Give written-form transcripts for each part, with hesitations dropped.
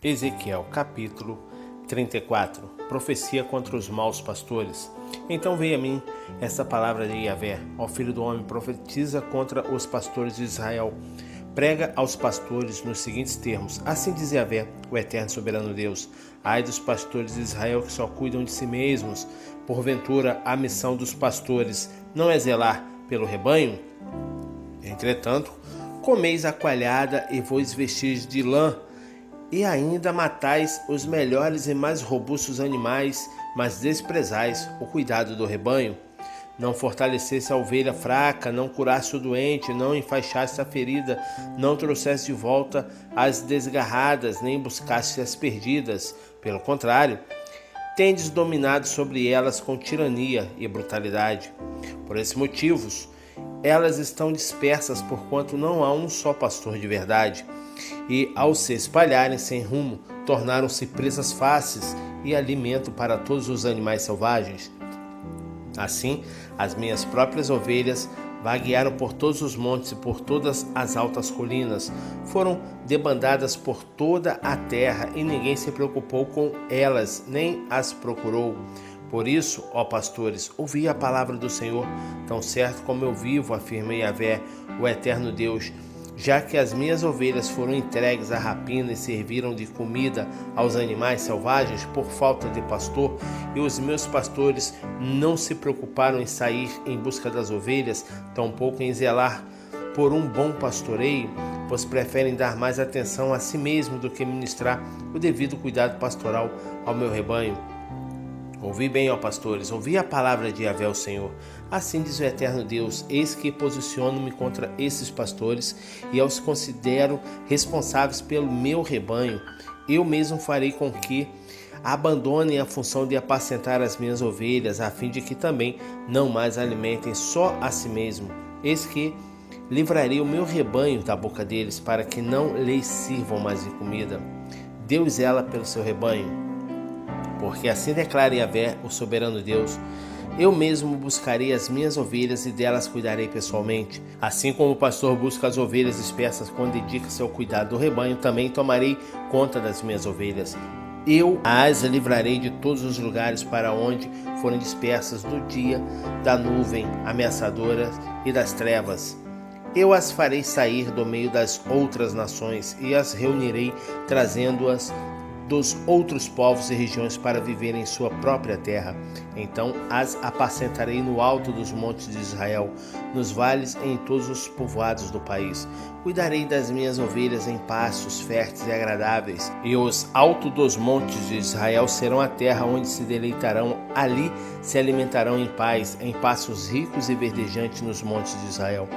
Ezequiel capítulo 34. Profecia contra os maus pastores. Então veio a mim esta palavra de Yahvé: ó filho do homem, profetiza contra os pastores de Israel. Prega aos pastores nos seguintes termos: assim diz Yahvé, o eterno soberano Deus: ai dos pastores de Israel que só cuidam de si mesmos. Porventura a missão dos pastores não é zelar pelo rebanho? Entretanto, comeis a coalhada e vos vestis de lã, e ainda matais os melhores e mais robustos animais, mas desprezais o cuidado do rebanho. Não fortalecesse a ovelha fraca, não curasse o doente, não enfaixasse a ferida, não trouxesse de volta as desgarradas, nem buscasse as perdidas. Pelo contrário, tendes dominado sobre elas com tirania e brutalidade. Por esses motivos, elas estão dispersas, porquanto não há um só pastor de verdade. E, ao se espalharem sem rumo, tornaram-se presas fáceis e alimento para todos os animais selvagens. Assim, as minhas próprias ovelhas vaguearam por todos os montes e por todas as altas colinas. Foram debandadas por toda a terra, e ninguém se preocupou com elas, nem as procurou. Por isso, ó pastores, ouvi a palavra do Senhor, tão certo como eu vivo, afirma Yahvé, o eterno Deus. Já que as minhas ovelhas foram entregues à rapina e serviram de comida aos animais selvagens por falta de pastor, e os meus pastores não se preocuparam em sair em busca das ovelhas, tampouco em zelar por um bom pastoreio, pois preferem dar mais atenção a si mesmo do que ministrar o devido cuidado pastoral ao meu rebanho. Ouvi bem, ó pastores, ouvi a palavra de Yahvé, o Senhor. Assim diz o eterno Deus: eis que posiciono-me contra esses pastores e os considero responsáveis pelo meu rebanho. Eu mesmo farei com que abandonem a função de apacentar as minhas ovelhas, a fim de que também não mais alimentem só a si mesmo. Eis que livrarei o meu rebanho da boca deles, para que não lhes sirvam mais de comida. Deus zela pelo seu rebanho. Porque assim declara Yahvé, o soberano Deus: eu mesmo buscarei as minhas ovelhas e delas cuidarei pessoalmente. Assim como o pastor busca as ovelhas dispersas quando dedica-se ao cuidado do rebanho, também tomarei conta das minhas ovelhas. Eu as livrarei de todos os lugares para onde forem dispersas no dia da nuvem ameaçadora e das trevas. Eu as farei sair do meio das outras nações e as reunirei, trazendo-as dos outros povos e regiões para viverem em sua própria terra. Então as apacentarei no alto dos montes de Israel, nos vales e em todos os povoados do país. Cuidarei das minhas ovelhas em pastos férteis e agradáveis, e os altos dos montes de Israel serão a terra onde se deleitarão. Ali se alimentarão em paz, em pastos ricos e verdejantes nos montes de Israel.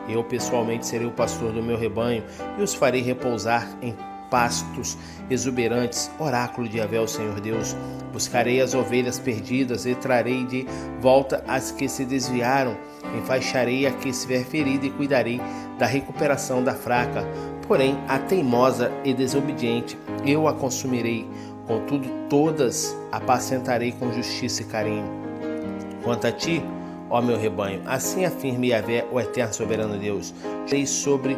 Eu pessoalmente serei o pastor do meu rebanho e os farei repousar em pastos exuberantes, oráculo de Yahvé, o Senhor Deus. Buscarei as ovelhas perdidas e trarei de volta as que se desviaram. Enfaixarei a que estiver ferida e cuidarei da recuperação da fraca. Porém, a teimosa e desobediente eu a consumirei. Contudo, todas apacentarei com justiça e carinho. Quanto a ti, ó meu rebanho, assim afirma Yahvé, o eterno soberano Deus: sei sobre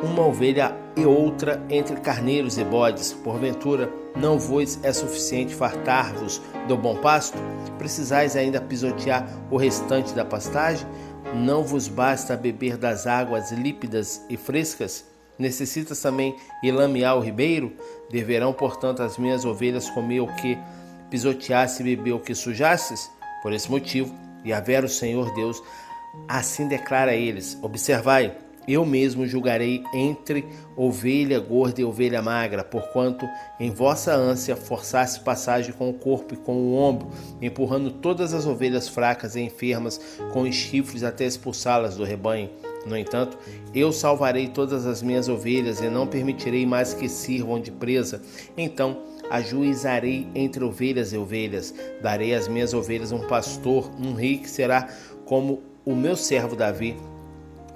uma ovelha e outra entre carneiros e bodes. Porventura, não vos é suficiente fartar-vos do bom pasto? Precisais ainda pisotear o restante da pastagem? Não vos basta beber das águas límpidas e frescas? Necessitas também ir lamear o ribeiro? Deverão, portanto, as minhas ovelhas comer o que pisoteasse e beber o que sujasses? Por esse motivo, Yahvé, o Senhor Deus, assim declara a eles: observai, eu mesmo julgarei entre ovelha gorda e ovelha magra, porquanto em vossa ânsia forçasse passagem com o corpo e com o ombro, empurrando todas as ovelhas fracas e enfermas com os chifres até expulsá-las do rebanho. No entanto, eu salvarei todas as minhas ovelhas e não permitirei mais que sirvam de presa. Então ajuizarei entre ovelhas e ovelhas. Darei às minhas ovelhas um pastor, um rei que será como o meu servo Davi,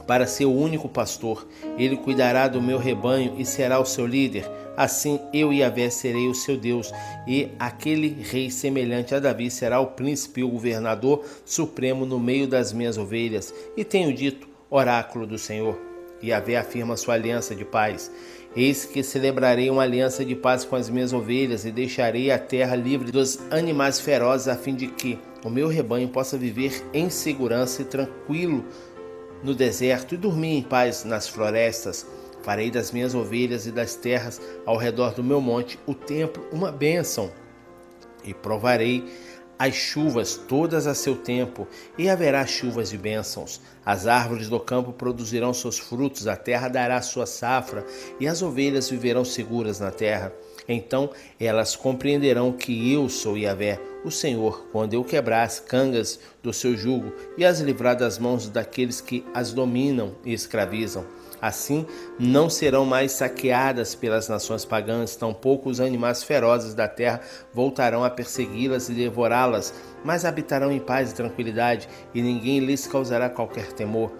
para ser o único pastor. Ele cuidará do meu rebanho e será o seu líder. Assim eu, Yahvé, serei o seu Deus, e aquele rei semelhante a Davi será o príncipe e o governador supremo no meio das minhas ovelhas. E tenho dito: oráculo do Senhor. Yahvé afirma sua aliança de paz. Eis que celebrarei uma aliança de paz com as minhas ovelhas e deixarei a terra livre dos animais ferozes, a fim de que o meu rebanho possa viver em segurança e tranquilo no deserto e dormir em paz nas florestas. Farei das minhas ovelhas e das terras ao redor do meu monte o templo uma bênção. E provarei as chuvas todas a seu tempo, e haverá chuvas de bênçãos. As árvores do campo produzirão seus frutos, a terra dará sua safra, e as ovelhas viverão seguras na terra. Então elas compreenderão que eu sou Yahvé, o Senhor, quando eu quebrar as cangas do seu jugo e as livrar das mãos daqueles que as dominam e escravizam. Assim, não serão mais saqueadas pelas nações pagãs, tampouco os animais ferozes da terra voltarão a persegui-las e devorá-las, mas habitarão em paz e tranquilidade, e ninguém lhes causará qualquer temor.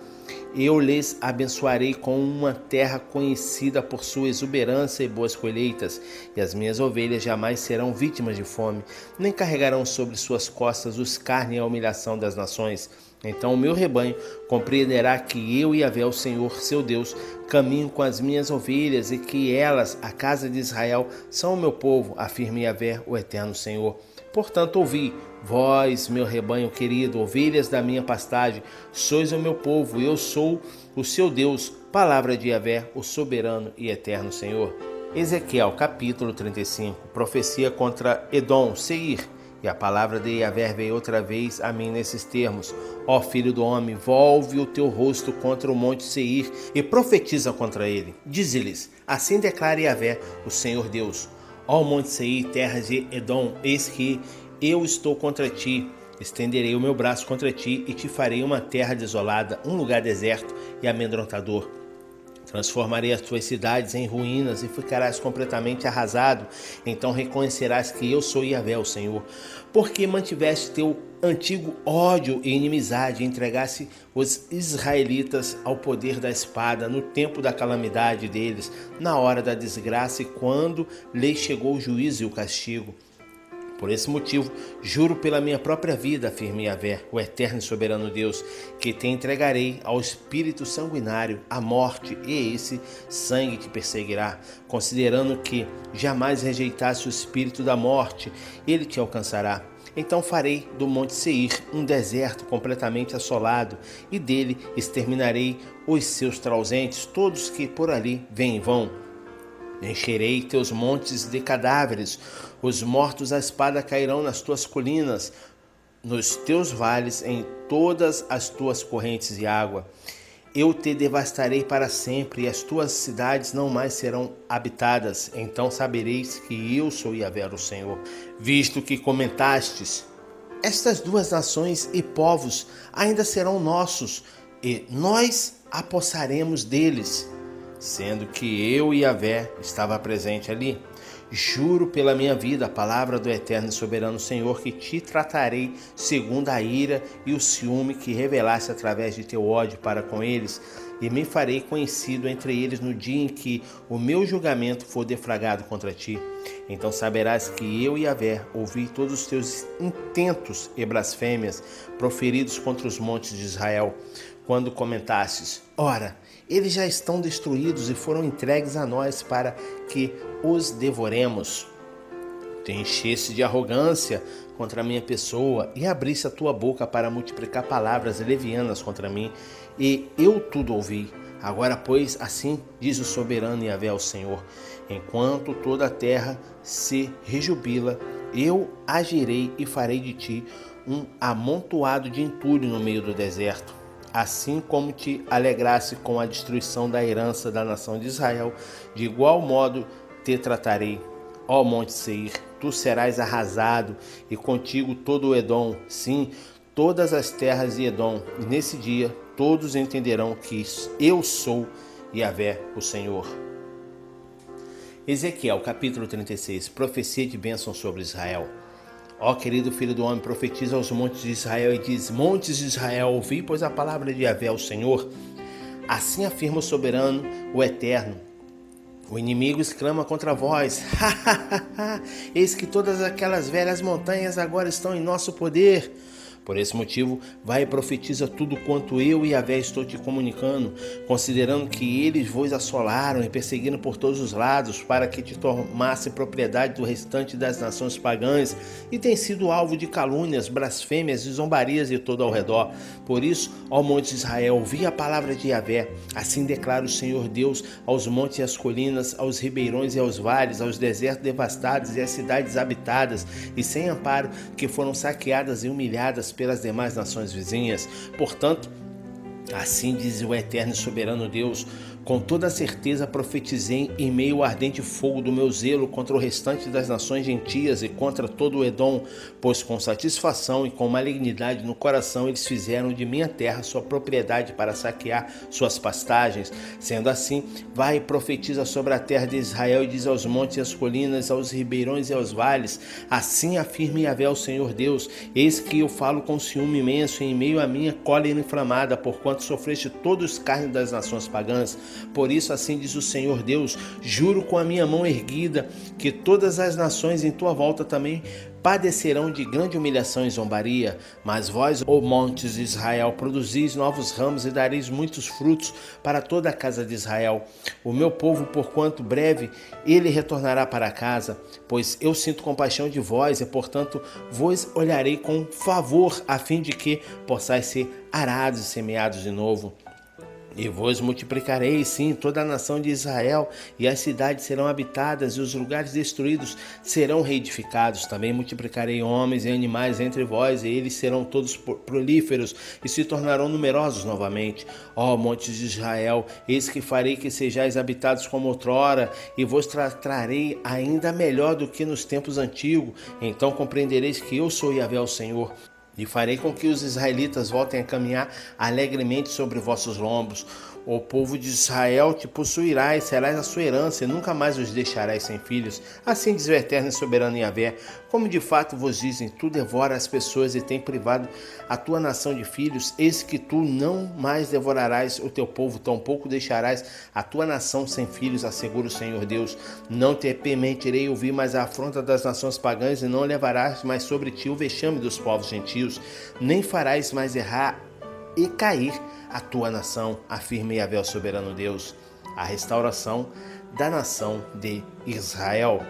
Eu lhes abençoarei com uma terra conhecida por sua exuberância e boas colheitas, e as minhas ovelhas jamais serão vítimas de fome, nem carregarão sobre suas costas o escárnio e a humilhação das nações. Então o meu rebanho compreenderá que eu, Yahvé, o Senhor, seu Deus, caminho com as minhas ovelhas e que elas, a casa de Israel, são o meu povo, afirma Yahvé, o eterno Senhor. Portanto, ouvi, vós, meu rebanho querido, ovelhas da minha pastagem, sois o meu povo, eu sou o seu Deus. Palavra de Yahvé, o soberano e eterno Senhor. Ezequiel, capítulo 35, profecia contra Edom, Seir. E a palavra de Yahvé veio outra vez a mim nesses termos: ó filho do homem, volve o teu rosto contra o monte Seir e profetiza contra ele. Dize-lhes: assim declara Yahvé, o Senhor Deus: ó monte Seir, terras de Edom, eis que eu estou contra ti. Estenderei o meu braço contra ti e te farei uma terra desolada, um lugar deserto e amedrontador. Transformarei as tuas cidades em ruínas e ficarás completamente arrasado. Então reconhecerás que eu sou Yahvé, o Senhor. Porque mantiveste teu antigo ódio e inimizade, e entregaste os israelitas ao poder da espada no tempo da calamidade deles, na hora da desgraça e quando lhes chegou o juízo e o castigo. Por esse motivo, juro pela minha própria vida, afirma Yahvé, o eterno e soberano Deus, que te entregarei ao espírito sanguinário, à morte, e esse sangue te perseguirá. Considerando que jamais rejeitasse o espírito da morte, ele te alcançará. Então farei do monte Seir um deserto completamente assolado, e dele exterminarei os seus trauzentes, todos que por ali vêm e vão. Encherei teus montes de cadáveres, os mortos à espada cairão nas tuas colinas, nos teus vales, em todas as tuas correntes de água. Eu te devastarei para sempre, e as tuas cidades não mais serão habitadas. Então sabereis que eu sou Yahvé, o Senhor. Visto que comentastes, estas duas nações e povos ainda serão nossos, e nós apossaremos deles, sendo que eu, Yahvé, estava presente ali. Juro pela minha vida, a palavra do eterno e soberano Senhor, que te tratarei segundo a ira e o ciúme que revelaste através de teu ódio para com eles, e me farei conhecido entre eles no dia em que o meu julgamento for deflagrado contra ti. Então saberás que eu, Yahvé, ouvi todos os teus intentos e blasfêmias proferidos contra os montes de Israel, quando comentastes: ora, eles já estão destruídos e foram entregues a nós para que os devoremos. Te encheste de arrogância contra a minha pessoa e abriste a tua boca para multiplicar palavras levianas contra mim, e eu tudo ouvi. Agora, pois, assim diz o soberano Yahvé, o Senhor: enquanto toda a terra se rejubila, eu agirei e farei de ti um amontoado de entulho no meio do deserto. Assim como te alegrasse com a destruição da herança da nação de Israel, de igual modo te tratarei. Ó monte Seir, tu serás arrasado, e contigo todo o Edom, sim, todas as terras de Edom. E nesse dia todos entenderão que eu sou Yahvé, o Senhor. Ezequiel, capítulo 36, profecia de bênção sobre Israel. Ó querido filho do homem, profetiza aos montes de Israel e diz: montes de Israel, ouvi, pois a palavra de Yahvé, o Senhor. Assim afirma o soberano, o eterno. O inimigo exclama contra vós: eis que todas aquelas velhas montanhas agora estão em nosso poder. Por esse motivo, vai e profetiza tudo quanto eu e Yahvé estou te comunicando, considerando que eles vos assolaram e perseguiram por todos os lados, para que te tomasse propriedade do restante das nações pagãs, e tem sido alvo de calúnias, blasfêmias e zombarias de todo ao redor. Por isso, ó monte de Israel, ouvi a palavra de Yahvé. Assim declara o Senhor Deus aos montes e às colinas, aos ribeirões e aos vales, aos desertos devastados e às cidades habitadas e sem amparo, que foram saqueadas e humilhadas pelas demais nações vizinhas. Portanto, assim diz o eterno e soberano Deus: com toda certeza profetizei em meio ao ardente fogo do meu zelo contra o restante das nações gentias e contra todo o Edom, pois com satisfação e com malignidade no coração eles fizeram de minha terra sua propriedade para saquear suas pastagens. Sendo assim, vai e profetiza sobre a terra de Israel e diz aos montes e às colinas, aos ribeirões e aos vales: assim afirme Yahvé o Senhor Deus: eis que eu falo com ciúme imenso em meio à minha cólera inflamada, porquanto sofreste todo o escárnio das nações pagãs. Por isso, assim diz o Senhor Deus: juro com a minha mão erguida que todas as nações em tua volta também padecerão de grande humilhação e zombaria. Mas vós, ó montes de Israel, produzis novos ramos e dareis muitos frutos para toda a casa de Israel. O meu povo, porquanto breve, ele retornará para casa, pois eu sinto compaixão de vós e, portanto, vos olharei com favor, a fim de que possais ser arados e semeados de novo. E vos multiplicarei, sim, toda a nação de Israel, e as cidades serão habitadas, e os lugares destruídos serão reedificados. Também multiplicarei homens e animais entre vós, e eles serão todos prolíferos, e se tornarão numerosos novamente. Ó montes de Israel, eis que farei que sejais habitados como outrora, e vos tratarei ainda melhor do que nos tempos antigos. Então compreendereis que eu sou Yahvé o Senhor. E farei com que os israelitas voltem a caminhar alegremente sobre vossos lombos. O povo de Israel te possuirá e serás a sua herança, e nunca mais os deixarás sem filhos. Assim diz o eterno e soberano Yahvé: como de fato vos dizem, tu devora as pessoas e tem privado a tua nação de filhos, eis que tu não mais devorarás o teu povo, tampouco deixarás a tua nação sem filhos, assegura o Senhor Deus. Não te permitirei ouvir mais a afronta das nações pagãs, e não levarás mais sobre ti o vexame dos povos gentios, nem farás mais errar e cair a tua nação, afirma Yahvé o soberano Deus. A restauração da nação de Israel.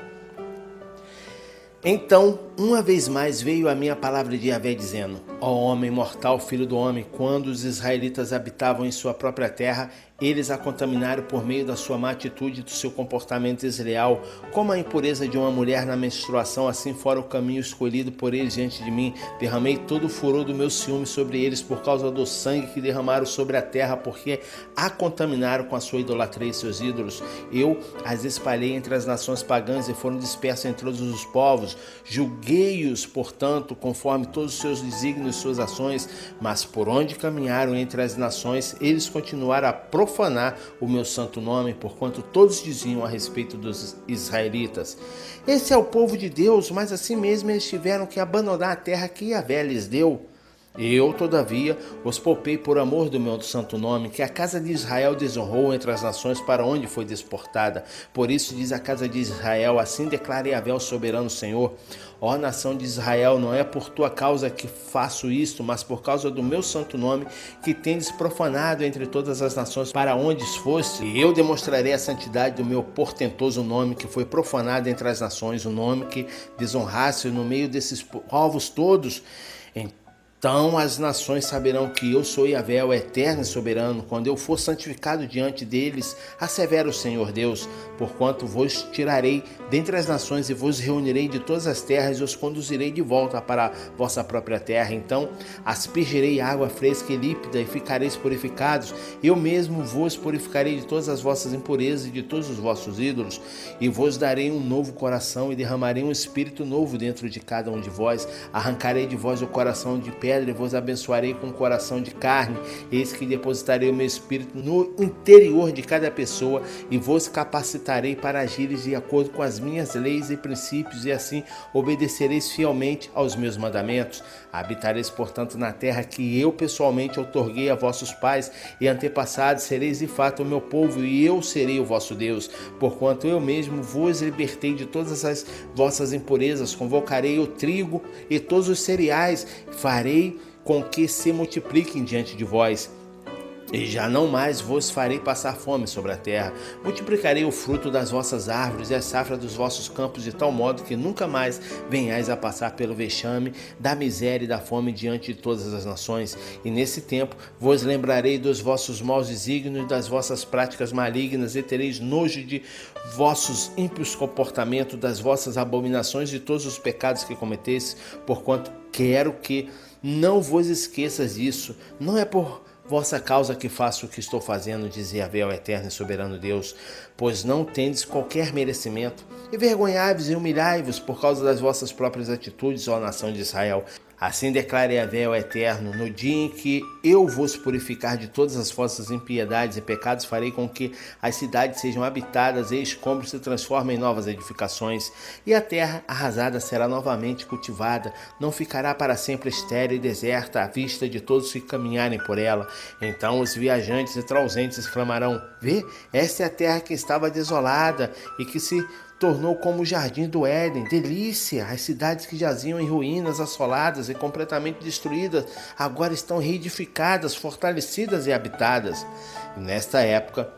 Então, uma vez mais veio a minha palavra de Yahvé dizendo: ó homem mortal, filho do homem, quando os israelitas habitavam em sua própria terra, eles a contaminaram por meio da sua má atitude e do seu comportamento desleal, como a impureza de uma mulher na menstruação. Assim fora o caminho escolhido por eles diante de mim. Derramei todo o furor do meu ciúme sobre eles por causa do sangue que derramaram sobre a terra, porque a contaminaram com a sua idolatria e seus ídolos. Eu as espalhei entre as nações pagãs e foram dispersas entre todos os povos. Julguei-os, portanto, conforme todos os seus desígnios e suas ações, mas por onde caminharam entre as nações, eles continuaram a profanar o meu santo nome, porquanto todos diziam a respeito dos israelitas: esse é o povo de Deus, mas assim mesmo eles tiveram que abandonar a terra que Yahvé lhes deu. Eu, todavia, os poupei por amor do meu santo nome, que a casa de Israel desonrou entre as nações para onde foi deportada. Por isso diz a casa de Israel: assim declara Yahvé o soberano Senhor: ó nação de Israel, não é por tua causa que faço isto, mas por causa do meu santo nome, que tendes profanado entre todas as nações para onde foste. E eu demonstrarei a santidade do meu portentoso nome, que foi profanado entre as nações, o nome que desonraste no meio desses povos todos. Então as nações saberão que eu sou Yahvé, o eterno e soberano, quando eu for santificado diante deles, assevera o Senhor Deus, porquanto vos tirarei dentre as nações e vos reunirei de todas as terras e os conduzirei de volta para a vossa própria terra. Então aspergirei água fresca e límpida e ficareis purificados. Eu mesmo vos purificarei de todas as vossas impurezas e de todos os vossos ídolos, e vos darei um novo coração e derramarei um espírito novo dentro de cada um de vós. Arrancarei de vós o coração de pedra e vos abençoarei com um coração de carne. Eis que depositarei o meu espírito no interior de cada pessoa e vos capacitarei para agires de acordo com as minhas leis e princípios, e assim obedecereis fielmente aos meus mandamentos. Habitareis, portanto, na terra que eu pessoalmente outorguei a vossos pais e antepassados. Sereis de fato o meu povo, e eu serei o vosso Deus, porquanto eu mesmo vos libertei de todas as vossas impurezas. Convocarei o trigo e todos os cereais, farei farei com que se multipliquem diante de vós, e já não mais vos farei passar fome sobre a terra. Multiplicarei o fruto das vossas árvores e a safra dos vossos campos, de tal modo que nunca mais venhais a passar pelo vexame da miséria e da fome diante de todas as nações. E nesse tempo vos lembrarei dos vossos maus desígnios e das vossas práticas malignas, e tereis nojo de vossos ímpios comportamentos, das vossas abominações e todos os pecados que cometeis, porquanto quero que não vos esqueças disso. Não é por vossa causa que faço o que estou fazendo, diz Yahvé, o eterno e soberano Deus, pois não tendes qualquer merecimento. Envergonhai-vos e humilhai-vos por causa das vossas próprias atitudes, ó nação de Israel. Assim declara Yahvé, o eterno: no dia em que eu vos purificar de todas as vossas impiedades e pecados, farei com que as cidades sejam habitadas e escombros se transformem em novas edificações, e a terra arrasada será novamente cultivada, não ficará para sempre estéril e deserta à vista de todos que caminharem por ela. Então os viajantes e trauzentes exclamarão: vê, esta é a terra que estava desolada e que se tornou como o jardim do Éden. Delícia! As cidades que jaziam em ruínas, assoladas e completamente destruídas, agora estão reedificadas, fortalecidas e habitadas. E nesta época,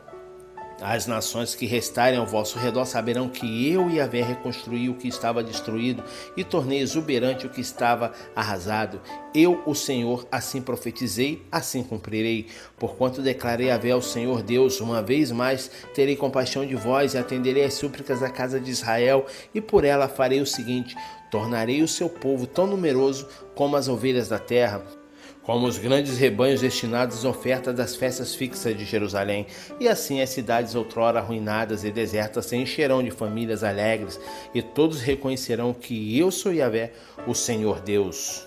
as nações que restarem ao vosso redor saberão que eu, Yahvé, reconstruí o que estava destruído e tornei exuberante o que estava arrasado. Eu, o Senhor, assim profetizei, assim cumprirei. Porquanto declarei Yahvé, o Senhor Deus, uma vez mais terei compaixão de vós e atenderei às súplicas da casa de Israel, e por ela farei o seguinte: tornarei o seu povo tão numeroso como as ovelhas da terra, como os grandes rebanhos destinados à oferta das festas fixas de Jerusalém. E assim as cidades outrora arruinadas e desertas se encherão de famílias alegres, e todos reconhecerão que eu sou Yahvé, o Senhor Deus.